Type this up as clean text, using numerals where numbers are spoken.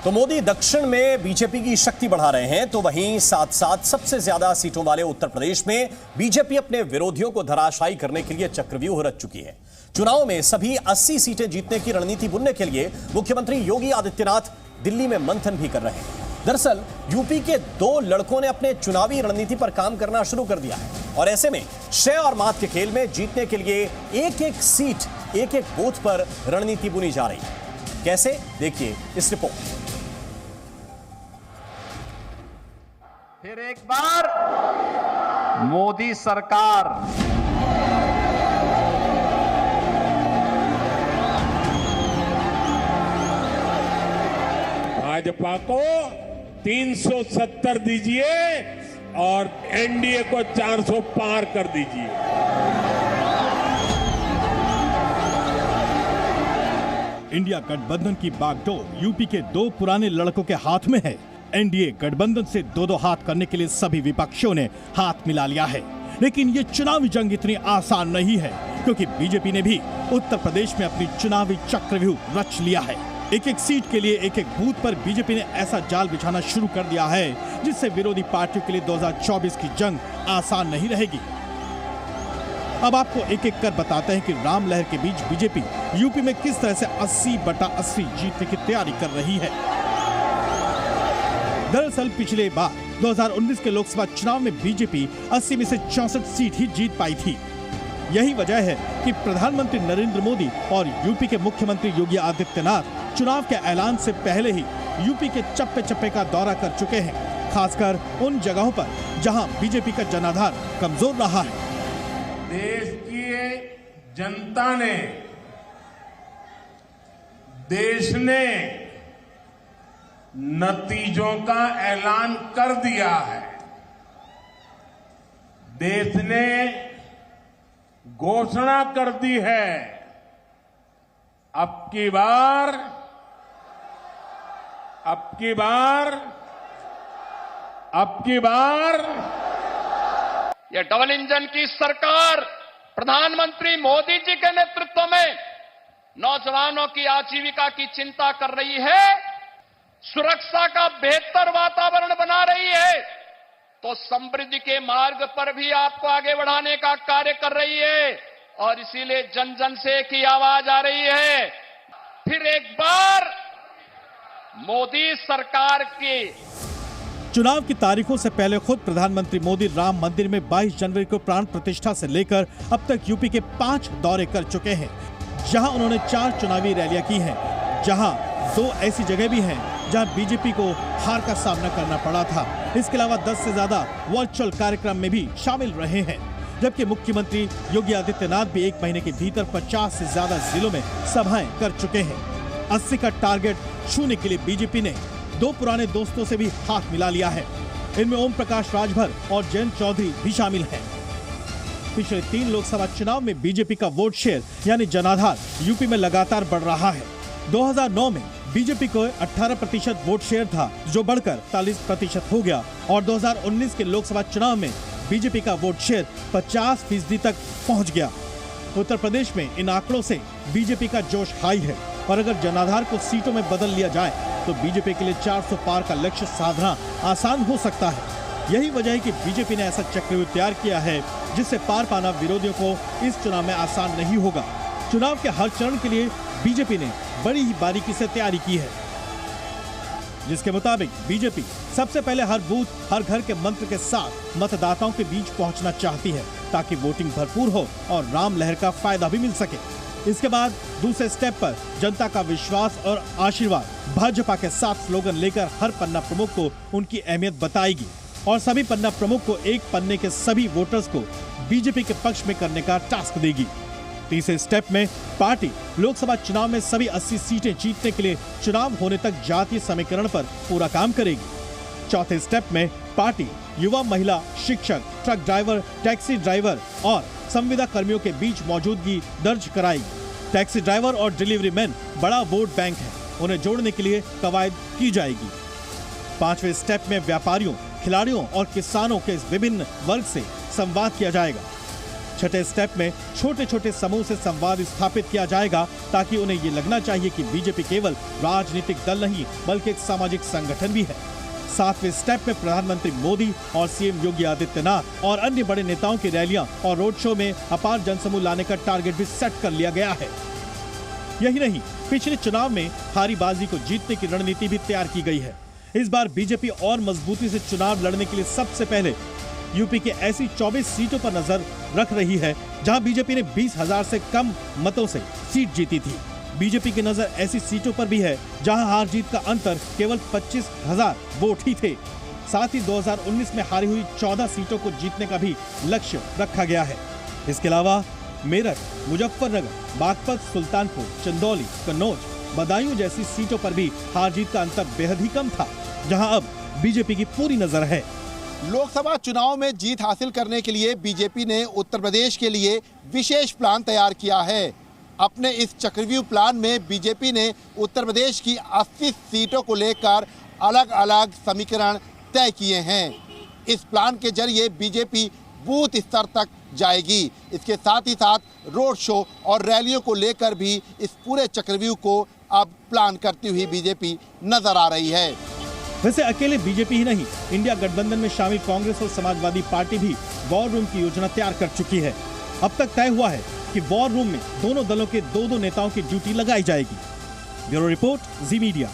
तो मोदी दक्षिण में बीजेपी की शक्ति बढ़ा रहे हैं, तो वहीं साथ साथ सबसे ज्यादा सीटों वाले उत्तर प्रदेश में बीजेपी अपने विरोधियों को धराशायी करने के लिए चक्रव्यूह रच चुकी है। चुनाव में सभी 80 सीटें जीतने की रणनीति बुनने के लिए मुख्यमंत्री योगी आदित्यनाथ दिल्ली में मंथन भी कर रहे हैं। दरअसल यूपी के 2 लड़कों ने अपने चुनावी रणनीति पर काम करना शुरू कर दिया है और ऐसे में शय और मात के खेल में जीतने के लिए एक-एक सीट, एक-एक बूथ पर रणनीति बुनी जा रही है। कैसे, देखिए इस रिपोर्ट। फिर एक बार मोदी सरकार भाजपा को 370 दीजिए और एनडीए को 400 पार कर दीजिए। इंडिया गठबंधन की बागडोर यूपी के 2 पुराने लड़कों के हाथ में है। एनडीए गठबंधन से 2-2 हाथ करने के लिए सभी विपक्षियों ने हाथ मिला लिया है। लेकिन ये चुनावी जंग इतनी आसान नहीं है, क्योंकि बीजेपी ने भी उत्तर प्रदेश में अपनी चुनावी चक्रव्यूह रच लिया है। एक-एक सीट के लिए एक-एक बूथ पर बीजेपी ने ऐसा जाल बिछाना शुरू कर दिया है, जिससे विरोधी पार्टियों के लिए 2024 की जंग आसान नहीं रहेगी। अब आपको एक-एक कर बताते हैं कि राम लहर के बीच बीजेपी यूपी में किस तरह से 80/80 जीतने की तैयारी कर रही है। दरअसल पिछले बार 2019 के लोकसभा चुनाव में बीजेपी 80 में से 64 सीट ही जीत पाई थी। यही वजह है कि प्रधानमंत्री नरेंद्र मोदी और यूपी के मुख्यमंत्री योगी आदित्यनाथ चुनाव के ऐलान से पहले ही यूपी के चप्पे-चप्पे का दौरा कर चुके हैं, खासकर उन जगहों पर जहां बीजेपी का जनाधार कमजोर रहा है। देश की जनता ने, देश ने नतीजों का ऐलान कर दिया है। देश ने घोषणा कर दी है, अब की बार ये डबल इंजन की सरकार प्रधानमंत्री मोदी जी के नेतृत्व में नौजवानों की आजीविका की चिंता कर रही है, सुरक्षा का बेहतर वातावरण बना रही है, तो समृद्धि के मार्ग पर भी आपको आगे बढ़ाने का कार्य कर रही है और इसीलिए जन जन से की आवाज आ रही है। फिर एक बार मोदी सरकार की चुनाव की तारीखों से पहले खुद प्रधानमंत्री मोदी राम मंदिर में 22 जनवरी को प्राण प्रतिष्ठा से लेकर अब तक यूपी के 5 दौरे कर चुके हैं, जहां उन्होंने 4 चुनावी रैलियां की हैं, जहां 2 ऐसी जगह भी हैं जहां बीजेपी को हार का सामना करना पड़ा था। इसके अलावा 10 से ज्यादा वर्चुअल कार्यक्रम में भी शामिल रहे हैं, जबकि मुख्यमंत्री योगी आदित्यनाथ भी 1 महीने के भीतर 50 से ज्यादा जिलों में सभाएं कर चुके हैं। 80 का टारगेट छूने के लिए बीजेपी ने 2 पुराने दोस्तों से भी हाथ मिला लिया है। इनमें ओम प्रकाश राजभर और जयंत चौधरी भी शामिल हैं। पिछले 3 लोकसभा चुनाव में बीजेपी का वोट शेयर यानी जनाधार यूपी में लगातार बढ़ रहा है। 2009 में बीजेपी को 18% वोट शेयर था, जो बढ़कर 40% हो गया और 2019 के लोकसभा चुनाव में बीजेपी का वोट शेयर 50% तक पहुंच गया। उत्तर प्रदेश में इन आंकड़ों से बीजेपी का जोश हाई है और अगर जनाधार को सीटों में बदल लिया जाए तो बीजेपी के लिए 400 पार का लक्ष्य साधना आसान हो सकता है। यही वजह है कि बीजेपी ने ऐसा चक्रव्यूह तैयार किया है, जिससे पार पाना विरोधियों को इस चुनाव में आसान नहीं होगा। चुनाव के हर चरण के लिए बीजेपी ने बड़ी ही बारीकी से तैयारी की है, जिसके मुताबिक बीजेपी सबसे पहले हर बूथ, हर घर के मंत्र के साथ मतदाताओं के बीच पहुंचना चाहती है, ताकि वोटिंग भरपूर हो और राम लहर का फायदा भी मिल सके। इसके बाद दूसरे स्टेप पर जनता का विश्वास और आशीर्वाद भाजपा के साथ स्लोगन लेकर हर पन्ना प्रमुख को उनकी अहमियत बताएगी और सभी पन्ना प्रमुख को एक पन्ने के सभी वोटर्स को बीजेपी के पक्ष में करने का टास्क देगी। तीसरे स्टेप में पार्टी लोकसभा चुनाव में सभी 80 सीटें जीतने के लिए चुनाव होने तक जातीय समीकरण पर पूरा काम करेगी। चौथे स्टेप में पार्टी युवा, महिला, शिक्षक, ट्रक ड्राइवर, टैक्सी ड्राइवर और संविदा कर्मियों के बीच मौजूदगी दर्ज कराएगी। टैक्सी ड्राइवर और डिलीवरी मैन बड़ा वोट बैंक है, उन्हें जोड़ने के लिए कवायद की जाएगी। पांचवें स्टेप में व्यापारियों, खिलाड़ियों और किसानों के विभिन्न वर्ग से संवाद किया जाएगा। छठे स्टेप में छोटे छोटे समूह से संवाद स्थापित किया जाएगा ताकि उन्हें ये लगना चाहिए कि बीजेपी केवल राजनीतिक दल नहीं बल्कि एक सामाजिक संगठन भी है। सातवें स्टेप में प्रधानमंत्री मोदी और सीएम योगी आदित्यनाथ और अन्य बड़े नेताओं की रैलियां और रोड शो में अपार जनसमूह लाने का टारगेट भी सेट कर लिया गया है। यही नहीं, पिछले चुनाव में हारी बाजी को जीतने की रणनीति भी तैयार की गई है। इस बार बीजेपी और मजबूती से चुनाव लड़ने के लिए सबसे पहले यूपी के ऐसी 24 सीटों पर नजर रख रही है जहां बीजेपी ने 20,000 से कम मतों से सीट जीती थी। बीजेपी की नजर ऐसी सीटों पर भी है जहां हार जीत का अंतर केवल 25,000 वोट ही थे। साथ ही 2019 में हारी हुई 14 सीटों को जीतने का भी लक्ष्य रखा गया है। इसके अलावा मेरठ, मुजफ्फरनगर, बागपत, सुल्तानपुर, चंदौली, कन्नौज, बदायूं जैसी सीटों पर भी हार जीत का अंतर बेहद ही कम था, जहां अब बीजेपी की पूरी नजर है। लोकसभा चुनाव में जीत हासिल करने के लिए बीजेपी ने उत्तर प्रदेश के लिए विशेष प्लान तैयार किया है। अपने इस चक्रव्यूह प्लान में बीजेपी ने उत्तर प्रदेश की 80 सीटों को लेकर अलग अलग समीकरण तय किए हैं। इस प्लान के जरिए बीजेपी बूथ स्तर तक जाएगी। इसके साथ ही साथ रोड शो और रैलियों को लेकर भी इस पूरे चक्रव्यूह को अब प्लान करती हुई बीजेपी नजर आ रही है। वैसे अकेले बीजेपी ही नहीं, इंडिया गठबंधन में शामिल कांग्रेस और समाजवादी पार्टी भी वॉर रूम की योजना तैयार कर चुकी है। अब तक तय हुआ है कि वॉर रूम में दोनों दलों के 2-2 नेताओं की ड्यूटी लगाई जाएगी। ब्यूरो रिपोर्ट, जी मीडिया।